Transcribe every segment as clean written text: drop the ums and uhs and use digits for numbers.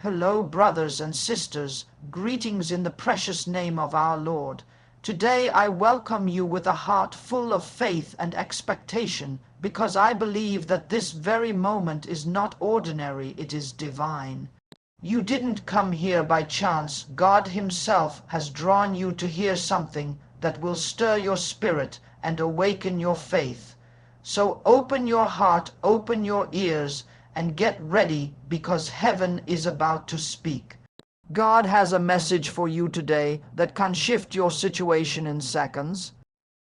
Hello, brothers and sisters. Greetings in the precious name of our Lord. Today I welcome you with a heart full of faith and expectation, because I believe that this very moment is not ordinary, it is divine. You didn't come here by chance. God Himself has drawn you to hear something that will stir your spirit and awaken your faith. So open your heart, open your ears, and get ready, because heaven is about to speak. God has a message for you today that can shift your situation in seconds.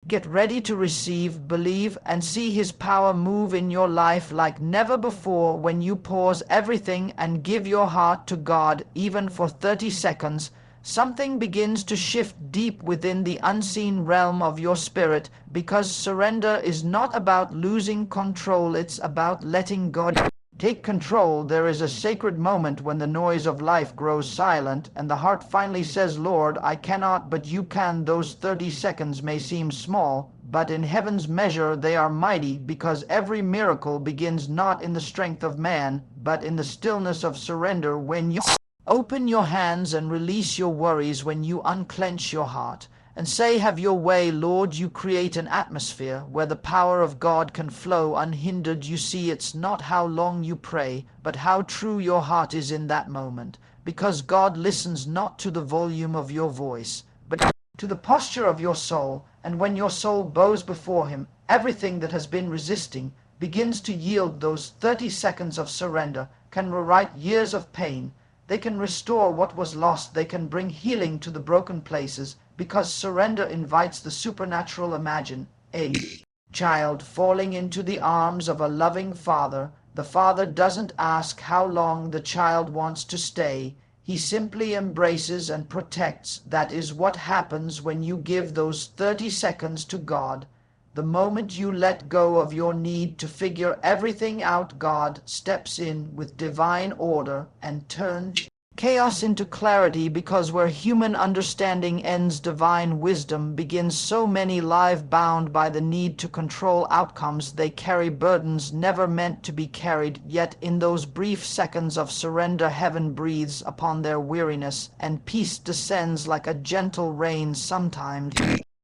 Get ready to receive, believe, and see His power move in your life like never before when you pause everything and give your heart to God, even for 30 seconds. Something begins to shift deep within the unseen realm of your spirit, because surrender is not about losing control, it's about letting God take control. There is a sacred moment when the noise of life grows silent and the heart finally says, Lord, I cannot, but you can. Those 30 seconds may seem small, but in heaven's measure they are mighty, because every miracle begins not in the strength of man, but in the stillness of surrender. When you open your hands and release your worries, when you unclench your heart and say, have your way, Lord, you create an atmosphere where the power of God can flow unhindered. You see, it's not how long you pray, but how true your heart is in that moment, because God listens not to the volume of your voice, but to the posture of your soul. And when your soul bows before Him, everything that has been resisting begins to yield. Those 30 seconds of surrender can rewrite years of pain. They can restore what was lost. They can bring healing to the broken places, because surrender invites the supernatural. Imagine a child falling into the arms of a loving father. The father doesn't ask how long the child wants to stay. He simply embraces and protects. That is what happens when you give those 30 seconds to God. The moment you let go of your need to figure everything out, God steps in with divine order and turns chaos into clarity, because where human understanding ends, divine wisdom begins. So many live bound by the need to control outcomes. They carry burdens never meant to be carried, yet in those brief seconds of surrender, heaven breathes upon their weariness and peace descends like a gentle rain. Sometimes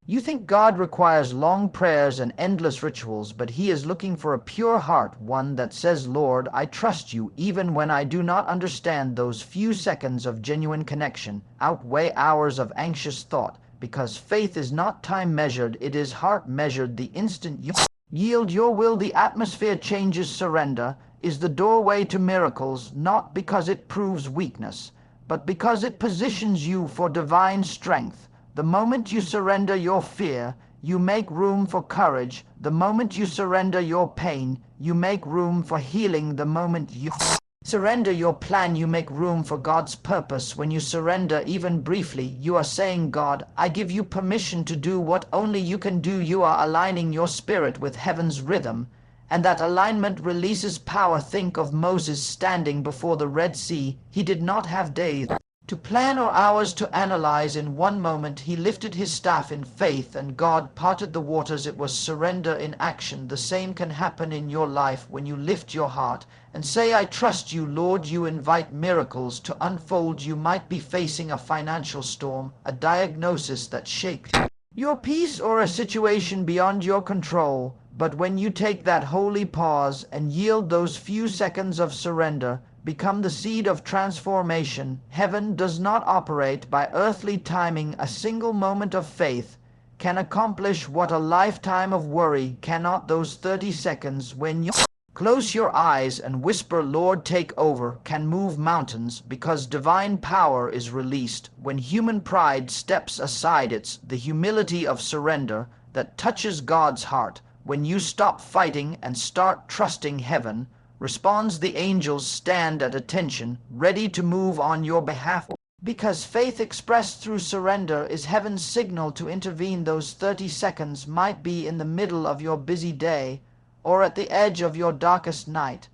you think God requires long prayers and endless rituals, but He is looking for a pure heart, one that says, Lord, I trust you even when I do not understand. Those few seconds of genuine connection outweigh hours of anxious thought, because faith is not time measured, it is heart measured. The instant you yield your will, the atmosphere changes. Surrender is the doorway to miracles, not because it proves weakness, but because it positions you for divine strength. The moment you surrender your fear, you make room for courage. The moment you surrender your pain, you make room for healing. The moment you surrender your plan, you make room for God's purpose. When you surrender, even briefly, you are saying, God, I give you permission to do what only you can do. You are aligning your spirit with heaven's rhythm, and that alignment releases power. Think of Moses standing before the Red Sea. He did not have days to plan or hours to analyze. In one moment he lifted his staff in faith and God parted the waters. It was surrender in action. The same can happen in your life when you lift your heart and say, I trust you, Lord. You invite miracles to unfold. You might be facing a financial storm, a diagnosis that shakes your peace, or a situation beyond your control. But when you take that holy pause and yield, those few seconds of surrender become the seed of transformation. Heaven does not operate by earthly timing. A single moment of faith can accomplish what a lifetime of worry cannot. Those 30 seconds when you close your eyes and whisper, Lord, take over, can move mountains, because divine power is released. When human pride steps aside, it's the humility of surrender that touches God's heart. When you stop fighting and start trusting, heaven responds. The angels stand at attention, ready to move on your behalf, because faith expressed through surrender is heaven's signal to intervene. Those 30 seconds might be in the middle of your busy day or at the edge of your darkest night,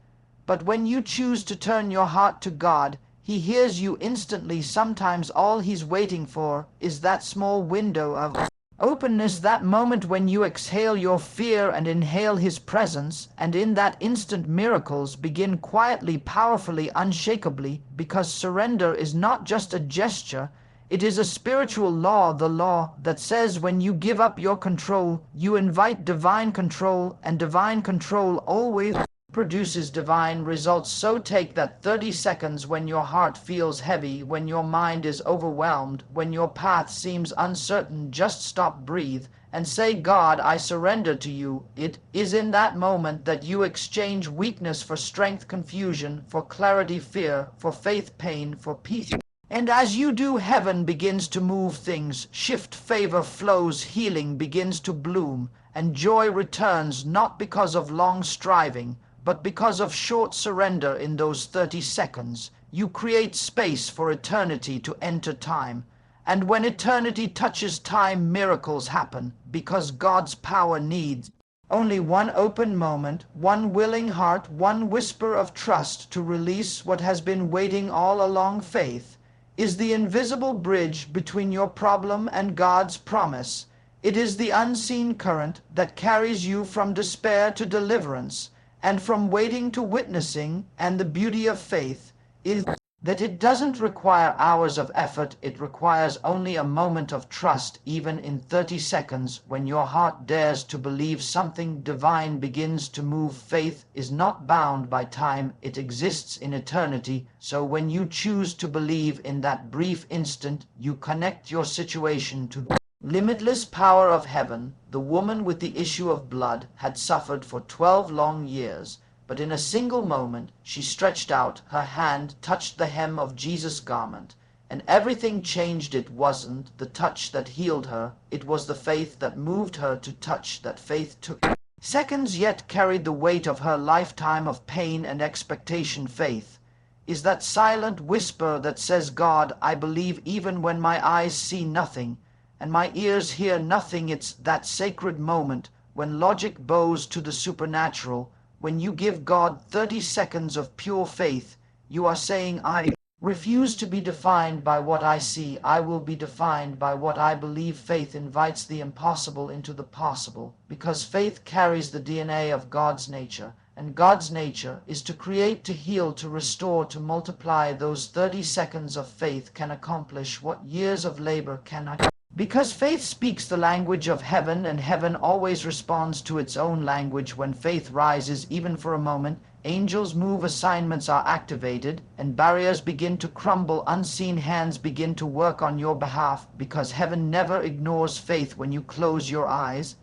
but when you choose to turn your heart to God, He hears you instantly. Sometimes all He's waiting for is that small window of Openness, that moment when you exhale your fear and inhale his presence, and in that instant miracles begin quietly, powerfully, unshakably, because surrender is not just a gesture, it is a spiritual law, the law that says when you give up your control, you invite divine control, and divine control always produces divine results. So take that 30 seconds when your heart feels heavy, when your mind is overwhelmed, when your path seems uncertain. Just stop, breathe, and say, God, I surrender to you. It is in that moment that you exchange weakness for strength, confusion for clarity, fear for faith, pain for peace. And as you do, heaven begins to move, things shift, favor flows, healing begins to bloom, and joy returns, not because of long striving, but because of short surrender. In those 30 seconds, you create space for eternity to enter time. And when eternity touches time, miracles happen, because God's power needs only one open moment, one willing heart, one whisper of trust to release what has been waiting all along. Faith is the invisible bridge between your problem and God's promise. It is the unseen current that carries you from despair to deliverance, and from waiting to witnessing. And the beauty of faith is that it doesn't require hours of effort, it requires only a moment of trust. Even in 30 seconds, when your heart dares to believe, something divine begins to move. Faith is not bound by time, it exists in eternity. So when you choose to believe, in that brief instant, you connect your situation to the limitless power of heaven. The woman with the issue of blood had suffered for 12 long years, but in a single moment she stretched out her hand, touched the hem of Jesus' garment, and everything changed. It wasn't the touch that healed her, it was the faith that moved her to touch. That faith took seconds, yet carried the weight of her lifetime of pain and expectation. Faith is that silent whisper that says, God, I believe even when my eyes see nothing and my ears hear nothing. It's that sacred moment when logic bows to the supernatural. When you give God 30 seconds of pure faith, you are saying, I refuse to be defined by what I see. I will be defined by what I believe. Faith invites the impossible into the possible, because faith carries the DNA of God's nature, and God's nature is to create, to heal, to restore, to multiply. Those 30 seconds of faith can accomplish what years of labor cannot. Because faith speaks the language of heaven, and heaven always responds to its own language. When faith rises, even for a moment, angels move, assignments are activated, and barriers begin to crumble. Unseen hands begin to work on your behalf, because heaven never ignores faith. When you close your eyes,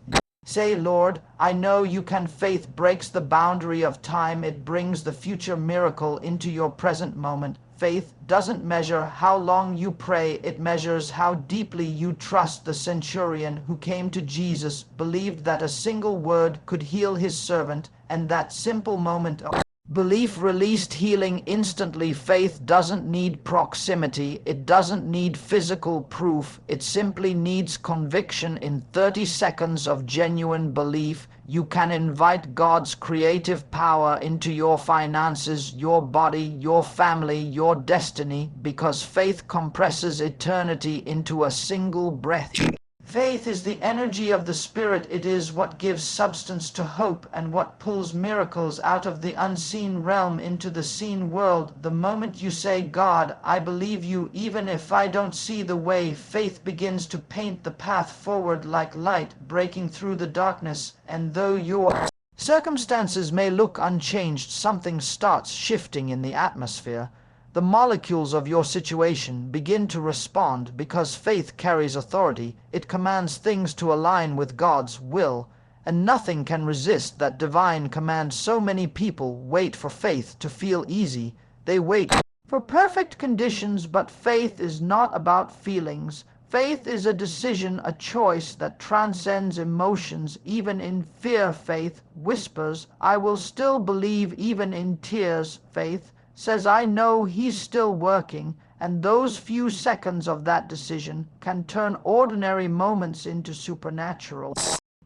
say, Lord, I know you can. Faith breaks the boundary of time. It brings the future miracle into your present moment. Faith doesn't measure how long you pray, it measures how deeply you trust. The centurion who came to Jesus believed that a single word could heal his servant, and that simple moment of belief released healing instantly. Faith doesn't need proximity, it doesn't need physical proof, it simply needs conviction. In 30 seconds of genuine belief, you can invite God's creative power into your finances, your body, your family, your destiny, because faith compresses eternity into a single breath. Faith is the energy of the Spirit. It is what gives substance to hope and what pulls miracles out of the unseen realm into the seen world. The moment you say, God, I believe you even if I don't see the way, faith begins to paint the path forward like light breaking through the darkness. And though your circumstances may look unchanged, something starts shifting in the atmosphere. The molecules of your situation begin to respond, because faith carries authority. It commands things to align with God's will, and nothing can resist that divine command. So many people wait for faith to feel easy. They wait for perfect conditions, but faith is not about feelings. Faith is a decision, a choice that transcends emotions. Even in fear, faith whispers, I will still believe. Even in tears, faith says, I know he's still working. And those few seconds of that decision can turn ordinary moments into supernatural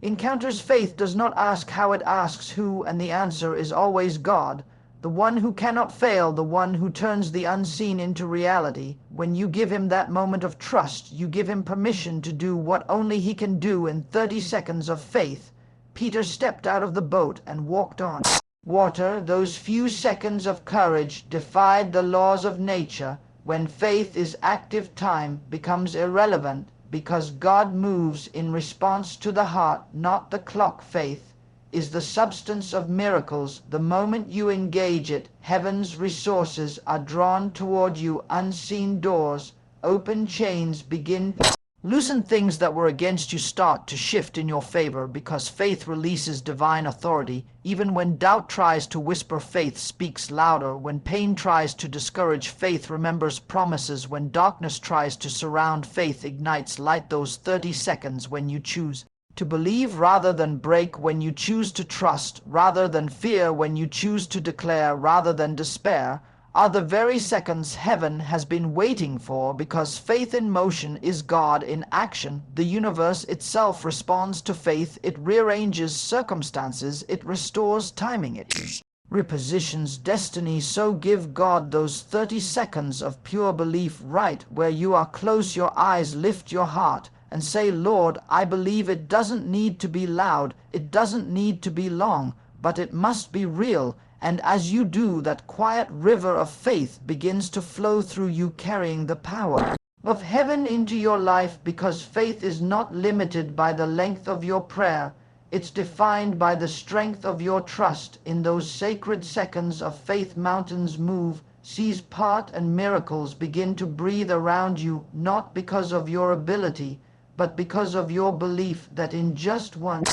encounters. Faith does not ask how, it asks who, and the answer is always God. the one who cannot fail, the one who turns the unseen into reality. When you give him that moment of trust, you give him permission to do what only he can do in 30 seconds of faith. Peter stepped out of the boat and walked on water. Those few seconds of courage defied the laws of nature. When faith is active, time becomes irrelevant, because God moves in response to the heart, not the clock. Faith is the substance of miracles. The moment you engage it, heaven's resources are drawn toward you. Unseen doors open, chains begin. Loosen, things that were against you start to shift in your favor, because faith releases divine authority. Even when doubt tries to whisper, faith speaks louder. When pain tries to discourage, faith remembers promises. When darkness tries to surround, faith ignites light. Those 30 seconds when you choose to believe rather than break, when you choose to trust rather than fear, when you choose to declare rather than despair, are the very seconds heaven has been waiting for, because faith in motion is God in action. The universe itself responds to faith. It rearranges circumstances. It restores timing. It repositions destiny. So give God those 30 seconds of pure belief. Right where you are, close your eyes, lift your heart, and say, Lord, I believe. It doesn't need to be loud. It doesn't need to be long, but it must be real. And as you do, that quiet river of faith begins to flow through you, carrying the power of heaven into your life, because faith is not limited by the length of your prayer. It's defined by the strength of your trust. In those sacred seconds of faith, mountains move, seas part, and miracles begin to breathe around you, not because of your ability, but because of your belief that in just one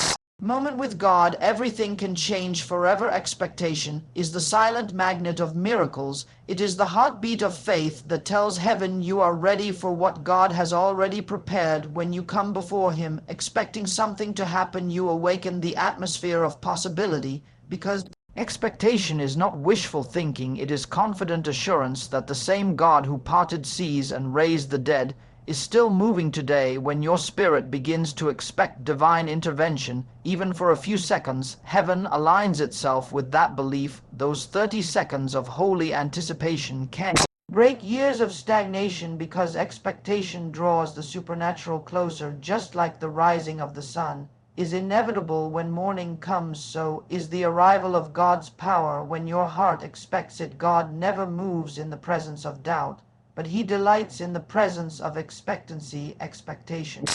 moment with God, everything can change forever. Expectation is the silent magnet of miracles. It is the heartbeat of faith that tells heaven you are ready for what God has already prepared. When you come before him expecting something to happen, you awaken the atmosphere of possibility, because expectation is not wishful thinking. It is confident assurance that the same God who parted seas and raised the dead is still moving today. When your spirit begins to expect divine intervention, even for a few seconds, heaven aligns itself with that belief. Those 30 seconds of holy anticipation can break years of stagnation, because expectation draws the supernatural closer. Just like the rising of the sun is inevitable when morning comes, so is the arrival of God's power when your heart expects it. God never moves in the presence of doubt, but he delights in the presence of expectancy. Expectation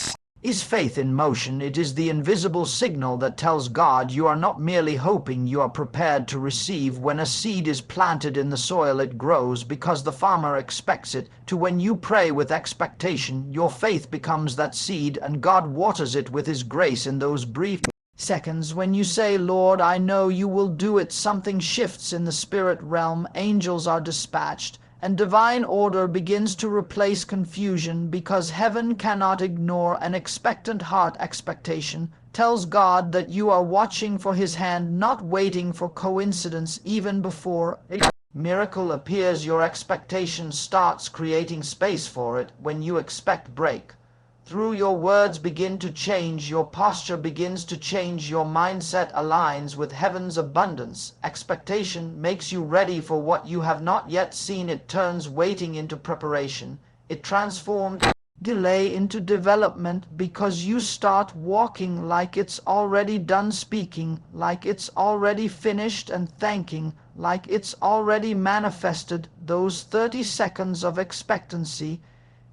is faith in motion. It is the invisible signal that tells God you are not merely hoping, you are prepared to receive. When a seed is planted in the soil, it grows because the farmer expects it to. When you pray with expectation, your faith becomes that seed, and God waters it with his grace. In those brief seconds when you say, Lord, I know you will do it, something shifts in the spirit realm. Angels are dispatched, and divine order begins to replace confusion, because heaven cannot ignore an expectant heart. Expectation tells God that you are watching for his hand, not waiting for coincidence. Even before a miracle appears, your expectation starts creating space for it. When you expect break through, your words begin to change, your posture begins to change, your mindset aligns with heaven's abundance. Expectation makes you ready for what you have not yet seen. It turns waiting into preparation. It transforms delay into development, because you start walking like it's already done, speaking like it's already finished, and thanking like it's already manifested. Those 30 seconds of expectancy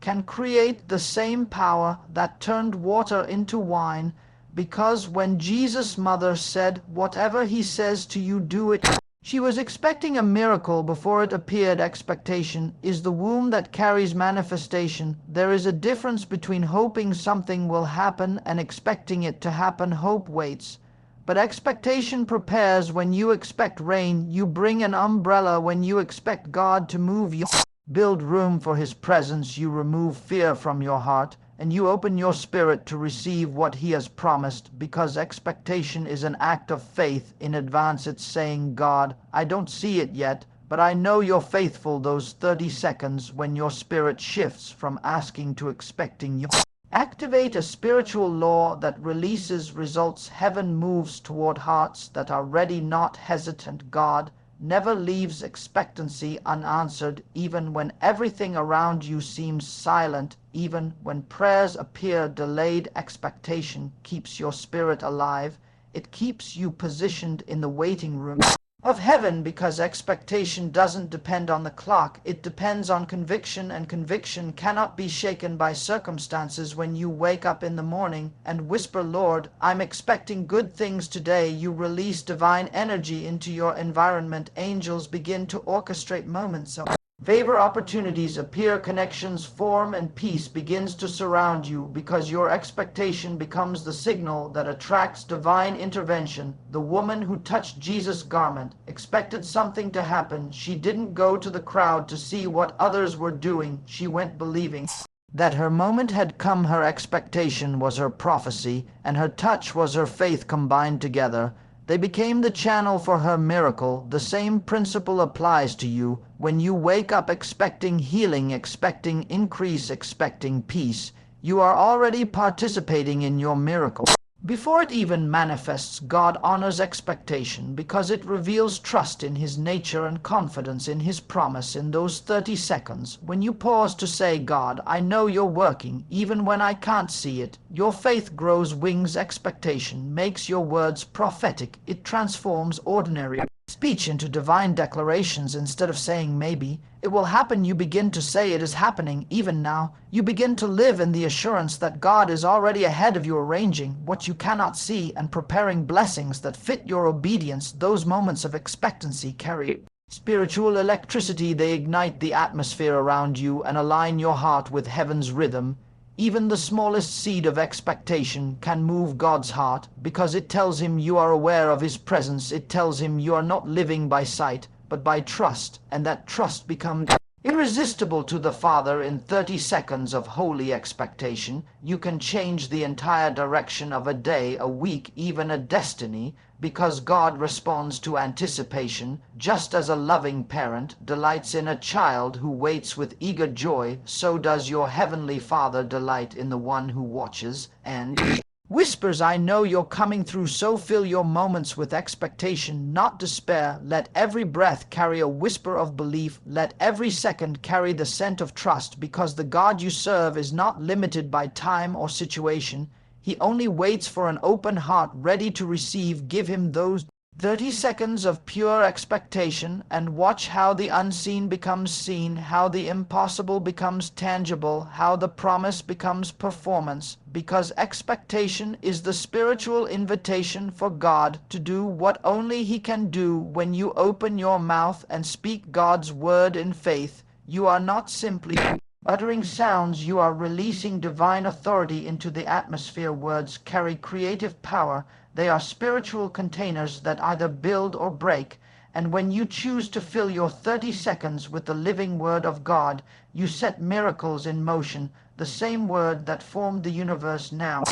can create the same power that turned water into wine, because when Jesus' mother said, whatever he says to you, do it, she was expecting a miracle before it appeared. Expectation is the womb that carries manifestation. There is a difference between hoping something will happen and expecting it to happen. Hope waits, but expectation prepares. When you expect rain, you bring an umbrella. When you expect God to move, you build room for his presence. You remove fear from your heart, and you open your spirit to receive what he has promised, because expectation is an act of faith in advance. It's saying, God, I don't see it yet, but I know you're faithful. Those 30 seconds when your spirit shifts from asking to expecting, you activate a spiritual law that releases results. Heaven moves toward hearts that are ready, not hesitant. God never leaves expectancy unanswered, even when everything around you seems silent, even when prayers appear delayed. Expectation keeps your spirit alive. It keeps you positioned in the waiting room of heaven, because expectation doesn't depend on the clock. It depends on conviction, and conviction cannot be shaken by circumstances. When you wake up in the morning and whisper, "Lord, I'm expecting good things today," you release divine energy into your environment. Angels begin to orchestrate moments of favor, opportunities appear, connections form, and peace begins to surround you, because your expectation becomes the signal that attracts divine intervention. The woman who touched Jesus' garment expected something to happen. She didn't go to the crowd to see what others were doing. She went believing that her moment had come. Her expectation was her prophecy, and her touch was her faith combined together. They became the channel for her miracle. The same principle applies to you. When you wake up expecting healing, expecting increase, expecting peace, you are already participating in your miracle. Before it even manifests, God honors expectation because it reveals trust in His nature and confidence in His promise. In those 30 seconds, when you pause to say, "God, I know you're working, even when I can't see it," your faith grows wings. Expectation makes your words prophetic. It transforms ordinary speech into divine declarations. Instead of saying maybe it will happen, you begin to say it is happening even now. You begin to live in the assurance that God is already ahead of you, arranging what you cannot see and preparing blessings that fit your obedience. Those moments of expectancy carry spiritual electricity. They ignite the atmosphere around you and align your heart with heaven's rhythm. Even the smallest seed of expectation can move God's heart, because it tells Him you are aware of His presence. It tells Him you are not living by sight, but by trust, and that trust becomes irresistible to the Father. In 30 seconds of holy expectation, you can change the entire direction of a day, a week, even a destiny, because God responds to anticipation. Just as a loving parent delights in a child who waits with eager joy, so does your heavenly Father delight in the one who watches and whispers, "I know you're coming through." So fill your moments with expectation, not despair. Let every breath carry a whisper of belief. Let every second carry the scent of trust, because the God you serve is not limited by time or situation. He only waits for an open heart ready to receive. Give Him those 30 seconds of pure expectation, and watch how the unseen becomes seen, how the impossible becomes tangible, how the promise becomes performance, because expectation is the spiritual invitation for God to do what only He can do. When you open your mouth and speak God's word in faith, you are not simply uttering sounds, you are releasing divine authority into the atmosphere. Words carry creative power. They are spiritual containers that either build or break. And when you choose to fill your 30 seconds with the living word of God, you set miracles in motion. The same word that formed the universe now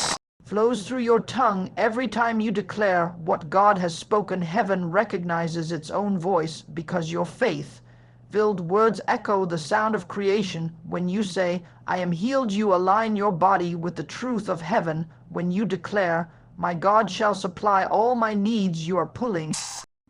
flows through your tongue. Every time you declare what God has spoken, heaven recognizes its own voice, because your faith-filled words echo the sound of creation. When you say, "I am healed," you align your body with the truth of heaven. When you declare, "My God shall supply all my needs," you are pulling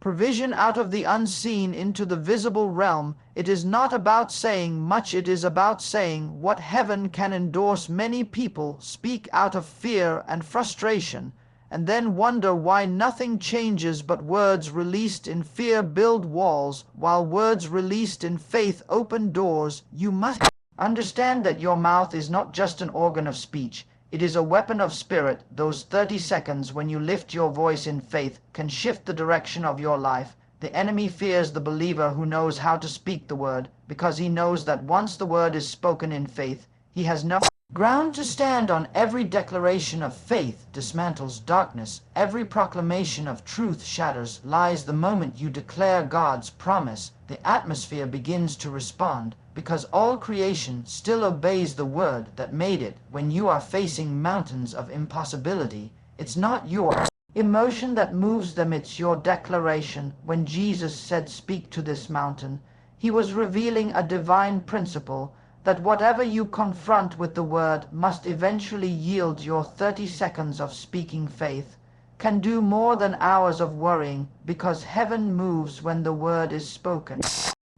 provision out of the unseen into the visible realm. It is not about saying much, it is about saying what heaven can endorse. Many people speak out of fear and frustration, and then wonder why nothing changes. But words released in fear build walls, while words released in faith open doors. You must understand that your mouth is not just an organ of speech. It is a weapon of spirit. Those 30 seconds when you lift your voice in faith can shift the direction of your life. The enemy fears the believer who knows how to speak the word, because he knows that once the word is spoken in faith, he has no ground to stand on. Every declaration of faith dismantles darkness. Every proclamation of truth shatters lies. The moment you declare God's promise, the atmosphere begins to respond, because all creation still obeys the word that made it. When you are facing mountains of impossibility, it's not your emotion that moves them, it's your declaration. When Jesus said, "Speak to this mountain," He was revealing a divine principle, that whatever you confront with the word must eventually yield. Your 30 seconds of speaking faith can do more than hours of worrying, because heaven moves when the word is spoken.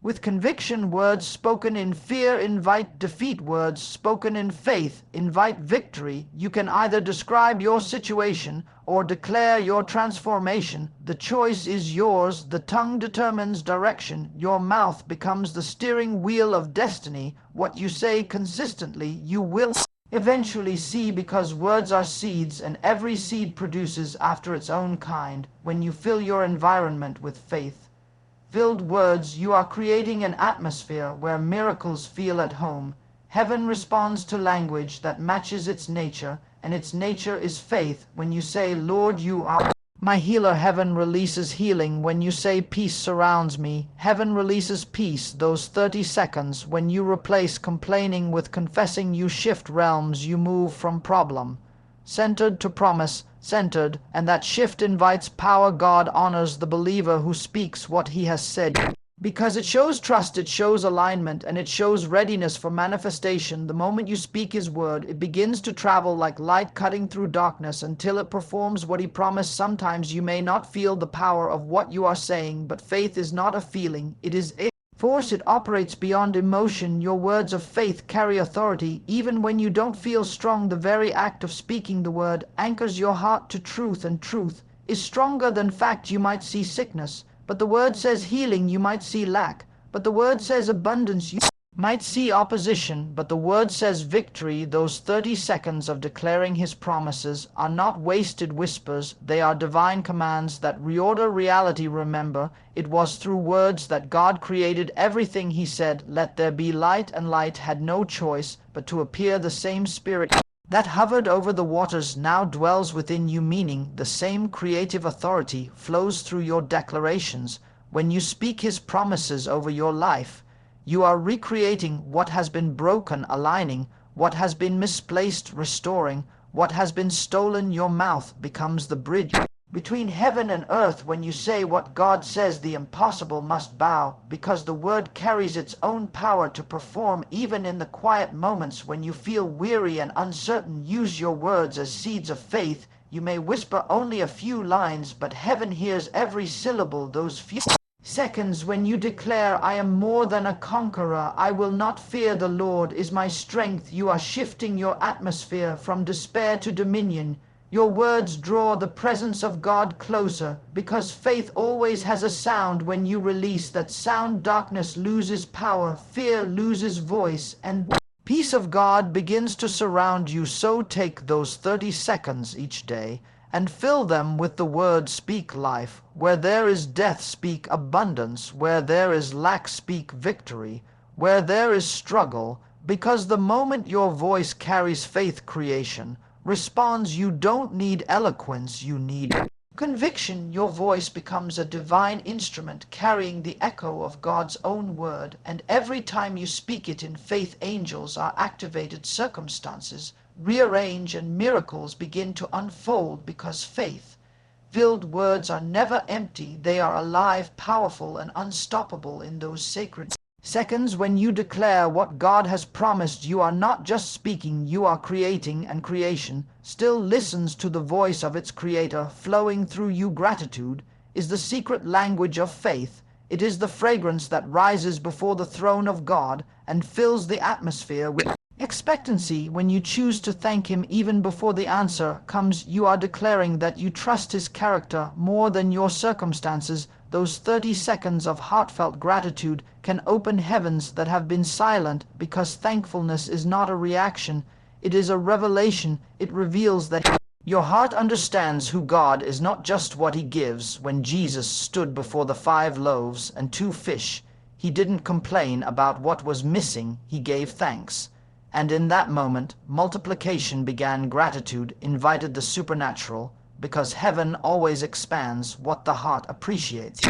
With conviction, words spoken in fear invite defeat. Words spoken in faith invite victory. You can either describe your situation or declare your transformation. The choice is yours. The tongue determines direction. Your mouth becomes the steering wheel of destiny. What you say consistently, you will eventually see, because words are seeds, and every seed produces after its own kind. When you fill your environment with faith-filled words, you are creating an atmosphere where miracles feel at home. Heaven responds to language that matches its nature, and its nature is faith. When you say, "Lord, you are my healer," heaven releases healing. When you say, "Peace surrounds me," heaven releases peace. Those 30 seconds, when you replace complaining with confessing, you shift realms. You move from problem-centered to promise-centered, and that shift invites power. God honors the believer who speaks what he has said, because it shows trust, it shows alignment, and it shows readiness for manifestation. The moment you speak his word, it begins to travel like light cutting through darkness until it performs what he promised. Sometimes you may not feel the power of what you are saying, but faith is not a feeling, it is a force. It operates beyond emotion. Your words of faith carry authority. Even when you don't feel strong, the very act of speaking the word anchors your heart to truth, and truth is stronger than fact. You might see sickness, but the word says healing. You might see lack, but the word says abundance. You might see opposition, but the word says victory. Those 30 seconds of declaring his promises are not wasted whispers. They are divine commands that reorder reality. Remember, it was through words that God created everything. He said, "Let there be light," and light had no choice but to appear. The same spirit that hovered over the waters now dwells within you, meaning the same creative authority flows through your declarations. When you speak his promises over your life, you are recreating what has been broken, aligning what has been misplaced, restoring what has been stolen. Your mouth becomes the bridge between heaven and earth. When you say what God says, the impossible must bow, because the word carries its own power to perform. Even in the quiet moments when you feel weary and uncertain, use your words as seeds of faith. You may whisper only a few lines, but heaven hears every syllable. Those few seconds when you declare, "I am more than a conqueror, I will not fear, the Lord is my strength," you are shifting your atmosphere from despair to dominion. Your words draw the presence of God closer, because faith always has a sound. When you release that sound, darkness loses power, fear loses voice, and peace of God begins to surround you. So take those 30 seconds each day and fill them with the word. Speak life. Where there is death, speak abundance. Where there is lack, speak victory. Where there is struggle, because the moment your voice carries faith, creation responds. You don't need eloquence, you need conviction. Your voice becomes a divine instrument carrying the echo of God's own word, and every time you speak it in faith, angels are activated, circumstances rearrange, and miracles begin to unfold, because faith-filled words are never empty. They are alive, powerful, and unstoppable. In those sacred seconds when you declare what God has promised, you are not just speaking, you are creating, and creation still listens to the voice of its creator flowing through you. Gratitude is the secret language of faith. It is the fragrance that rises before the throne of God and fills the atmosphere with expectancy. When you choose to thank him even before the answer comes, you are declaring that you trust his character more than your circumstances. Those 30 seconds of heartfelt gratitude can open heavens that have been silent, because thankfulness is not a reaction, it is a revelation. It reveals that your heart understands who God is, not just what he gives. When Jesus stood before the 5 loaves and 2 fish, he didn't complain about what was missing, he gave thanks. And in that moment, multiplication began. Gratitude invited the supernatural, because heaven always expands what the heart appreciates.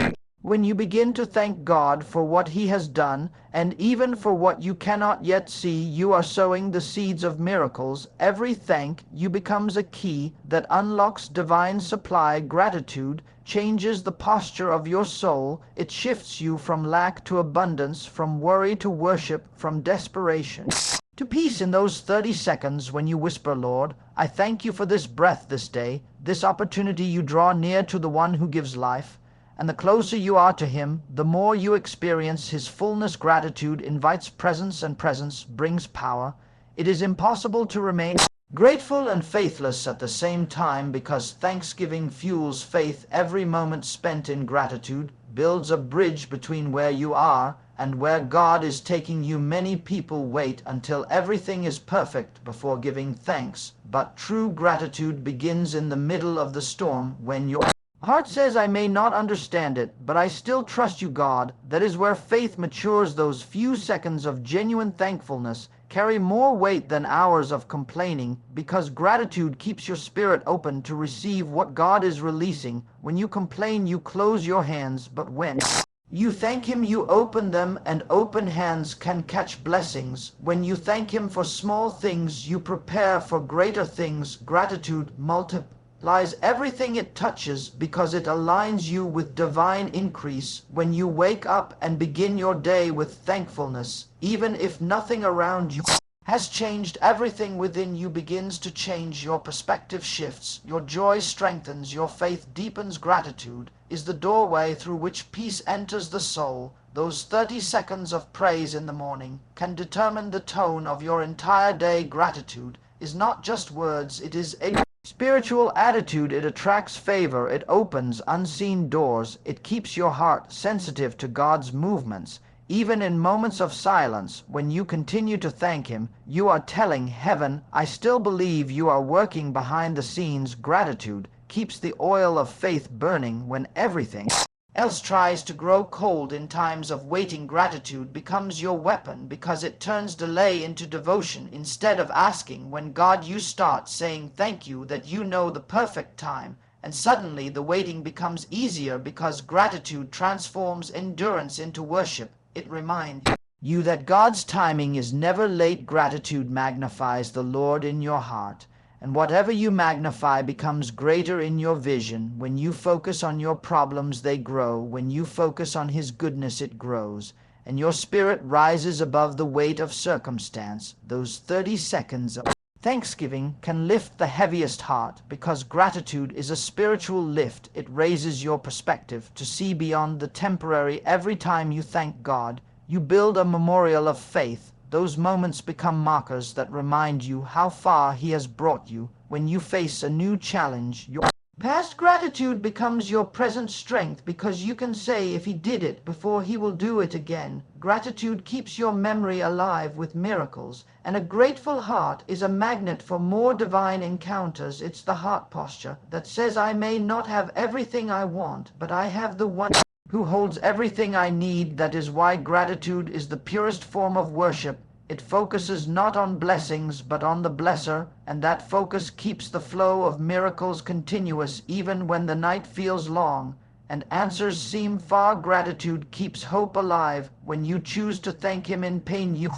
When you begin to thank God for what he has done, and even for what you cannot yet see, you are sowing the seeds of miracles. Every thank you becomes a key that unlocks divine supply. Gratitude changes the posture of your soul. It shifts you from lack to abundance, from worry to worship, from desperation To peace in those 30 seconds when you whisper, Lord, I thank you for this breath this day, this opportunity you draw near to the one who gives life. And the closer you are to him, the more you experience his fullness. Gratitude invites presence, and presence brings power. It is impossible to remain grateful and faithless at the same time, because thanksgiving fuels faith. Every moment spent in gratitude builds a bridge between where you are and where God is taking you. Many people wait until everything is perfect before giving thanks, but true gratitude begins in the middle of the storm, when your heart says, I may not understand it, but I still trust you, God. That is where faith matures. Those few seconds of genuine thankfulness carry more weight than hours of complaining, because gratitude keeps your spirit open to receive what God is releasing. When you complain, you close your hands, but when you thank him, you open them, and open hands can catch blessings. When you thank him for small things, you prepare for greater things. Gratitude multiplies everything it touches, because it aligns you with divine increase. When you wake up and begin your day with thankfulness, even if nothing around you has changed, everything within you begins to change. Your perspective shifts, your joy strengthens, your faith deepens. Gratitude is the doorway through which peace enters the soul. Those 30 seconds of praise in the morning can determine the tone of your entire day. Gratitude is not just words, it is a spiritual attitude. It attracts favor, it opens unseen doors, it keeps your heart sensitive to God's movements. Even in moments of silence, when you continue to thank him, you are telling heaven, I still believe you are working behind the scenes. Gratitude keeps the oil of faith burning when everything else tries to grow cold. In times of waiting, gratitude becomes your weapon, because it turns delay into devotion. Instead of asking when God, you start saying thank you, that you know the perfect time. And suddenly the waiting becomes easier, because gratitude transforms endurance into worship. It reminds you that God's timing is never late. Gratitude magnifies the Lord in your heart, and whatever you magnify becomes greater in your vision. When you focus on your problems, they grow. When you focus on his goodness, it grows, and your spirit rises above the weight of circumstance. Those 30 seconds of thanksgiving can lift the heaviest heart, because gratitude is a spiritual lift. It raises your perspective to see beyond the temporary. Every time you thank God, you build a memorial of faith. Those moments become markers that remind you how far he has brought you. When you face a new challenge, your past gratitude becomes your present strength, because you can say, if he did it before, he will do it again. Gratitude keeps your memory alive with miracles, and a grateful heart is a magnet for more divine encounters. It's the heart posture that says, I may not have everything I want, but I have the one who holds everything I need. That is why gratitude is the purest form of worship. It focuses not on blessings, but on the blesser, and that focus keeps the flow of miracles continuous, even when the night feels long and answers seem far. Gratitude keeps hope alive. When you choose to thank him in pain, you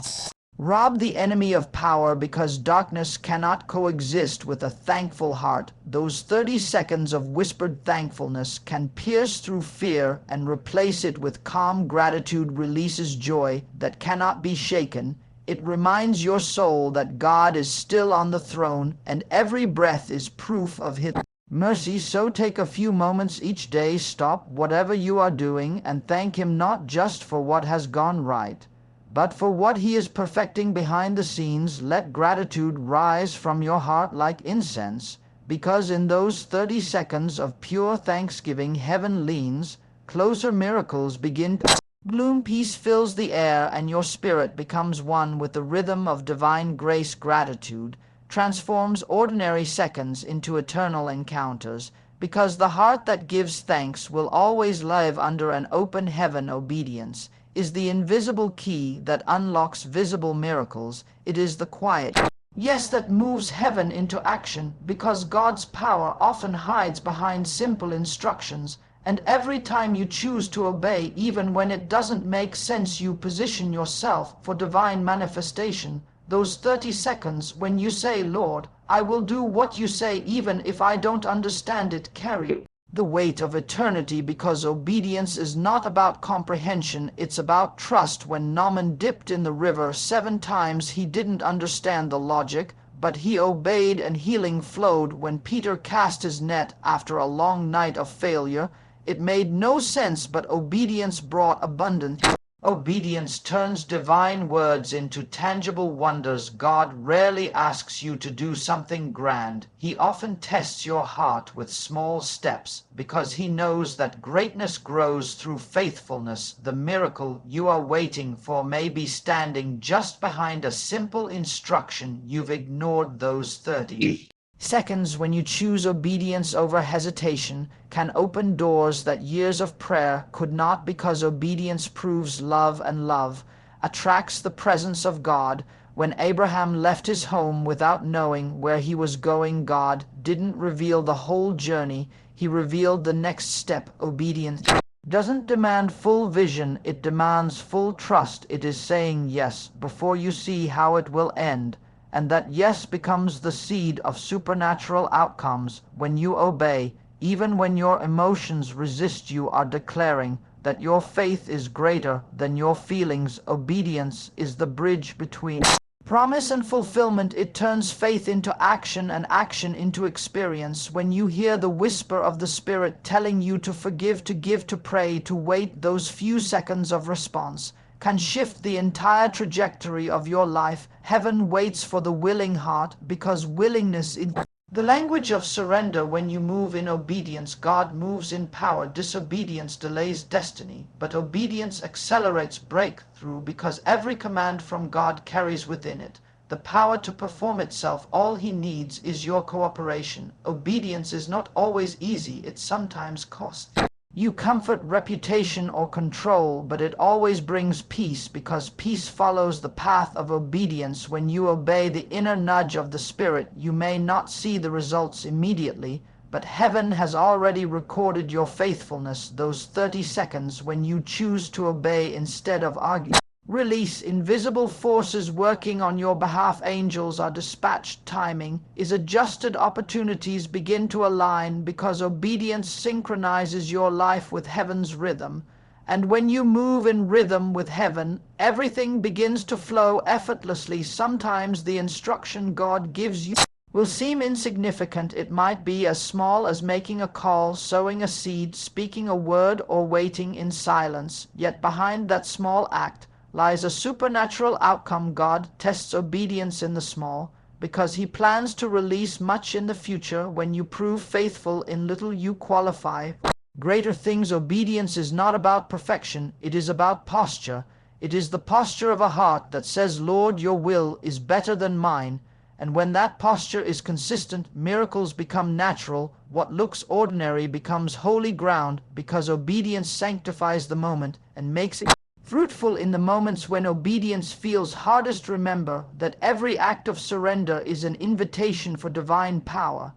rob the enemy of power, because darkness cannot coexist with a thankful heart. Those 30 seconds of whispered thankfulness can pierce through fear and replace it with calm. Gratitude releases joy that cannot be shaken. It reminds your soul that God is still on the throne, and every breath is proof of his mercy. So take a few moments each day, stop whatever you are doing, and thank him, not just for what has gone right, but for what he is perfecting behind the scenes. Let gratitude rise from your heart like incense, because in those 30 seconds of pure thanksgiving, heaven leans closer. Miracles begin to bloom, peace fills the air, and your spirit becomes one with the rhythm of divine grace. Gratitude transforms ordinary seconds into eternal encounters, because the heart that gives thanks will always live under an open heaven. Obedience is the invisible key that unlocks visible miracles. It is the quiet yes that moves heaven into action, because God's power often hides behind simple instructions. And every time you choose to obey, even when it doesn't make sense, you position yourself for divine manifestation. Those 30 seconds when you say, Lord, I will do what you say, even if I don't understand it, carry the weight of eternity, because obedience is not about comprehension, it's about trust. When Naaman dipped in the river 7 times, he didn't understand the logic, but he obeyed and healing flowed. When Peter cast his net after a long night of failure, it made no sense, but obedience brought abundance. Obedience turns divine words into tangible wonders. God rarely asks you to do something grand. He often tests your heart with small steps, because he knows that greatness grows through faithfulness. The miracle you are waiting for may be standing just behind a simple instruction you've ignored. Those 30 seconds when you choose obedience over hesitation can open doors that years of prayer could not, because obedience proves love, and love attracts the presence of God. When Abraham left his home without knowing where he was going, God didn't reveal the whole journey, he revealed the next step. Obedience doesn't demand full vision, it demands full trust. It is saying yes before you see how it will end, and that yes becomes the seed of supernatural outcomes. When you obey, even when your emotions resist, you are declaring that your faith is greater than your feelings. Obedience is the bridge between promise and fulfillment. It turns faith into action and action into experience. When you hear the whisper of the Spirit telling you to forgive, to give, to pray, to wait, those few seconds of response can shift the entire trajectory of your life. Heaven waits for the willing heart, because willingness is the language of surrender. When you move in obedience, God moves in power. Disobedience delays destiny, but obedience accelerates breakthrough, because every command from God carries within it the power to perform itself. All he needs is your cooperation. Obedience is not always easy, it sometimes costs you comfort, reputation, or control, but it always brings peace, because peace follows the path of obedience. When you obey the inner nudge of the Spirit, you may not see the results immediately, but heaven has already recorded your faithfulness. Those 30 seconds when you choose to obey instead of argue release invisible forces working on your behalf. Angels are dispatched, timing is adjusted, opportunities begin to align, because obedience synchronizes your life with heaven's rhythm. And when you move in rhythm with heaven, everything begins to flow effortlessly. Sometimes the instruction God gives you will seem insignificant. It might be as small as making a call, sowing a seed, speaking a word, or waiting in silence. Yet behind that small act lies a supernatural outcome. God tests obedience in the small, because he plans to release much in the future. When you prove faithful in little, you qualify greater things. Obedience is not about perfection, it is about posture. It is the posture of a heart that says, Lord, your will is better than mine. And when that posture is consistent, miracles become natural. What looks ordinary becomes holy ground, because obedience sanctifies the moment and makes it fruitful in the moments when obedience feels hardest. Remember that every act of surrender is an invitation for divine power.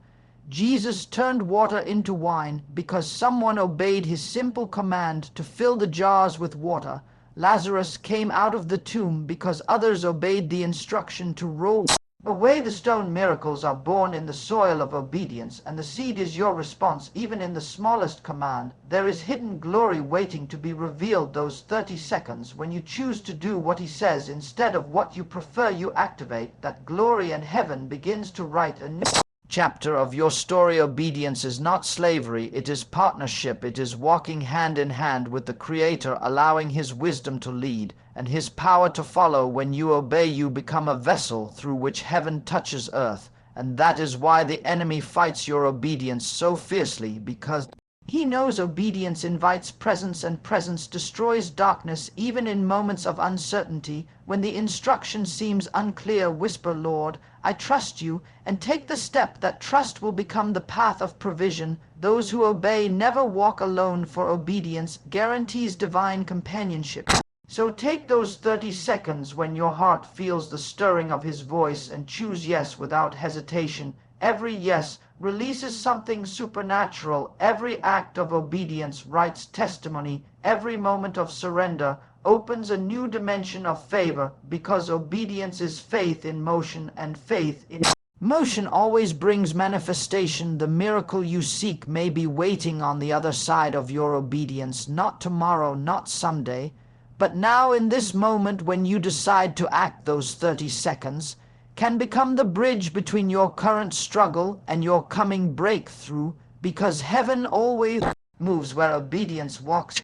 Jesus turned water into wine because someone obeyed his simple command to fill the jars with water. Lazarus came out of the tomb because others obeyed the instruction to roll away the stone. Miracles are born in the soil of obedience, and the seed is your response. Even in the smallest command, there is hidden glory waiting to be revealed. Those 30 seconds when you choose to do what he says instead of what you prefer, you activate that glory, and heaven begins to write a new chapter of your story. Obedience is not slavery, it is partnership. It is walking hand in hand with the Creator, allowing his wisdom to lead and his power to follow. When you obey, you become a vessel through which heaven touches earth. And that is why the enemy fights your obedience so fiercely, because he knows obedience invites presence, and presence destroys darkness. Even in moments of uncertainty, when the instruction seems unclear, whisper, Lord, I trust you, and take the step. That trust will become the path of provision. Those who obey never walk alone, for obedience guarantees divine companionship. So take those 30 seconds when your heart feels the stirring of his voice, and choose yes without hesitation. Every yes releases something supernatural. Every act of obedience writes testimony. Every moment of surrender opens a new dimension of favor, because obedience is faith in motion, and faith in Motion always brings manifestation. The miracle you seek may be waiting on the other side of your obedience, not tomorrow, not someday, but now in this moment when you decide to act. Those 30 seconds can become the bridge between your current struggle and your coming breakthrough, because heaven always moves where obedience walks.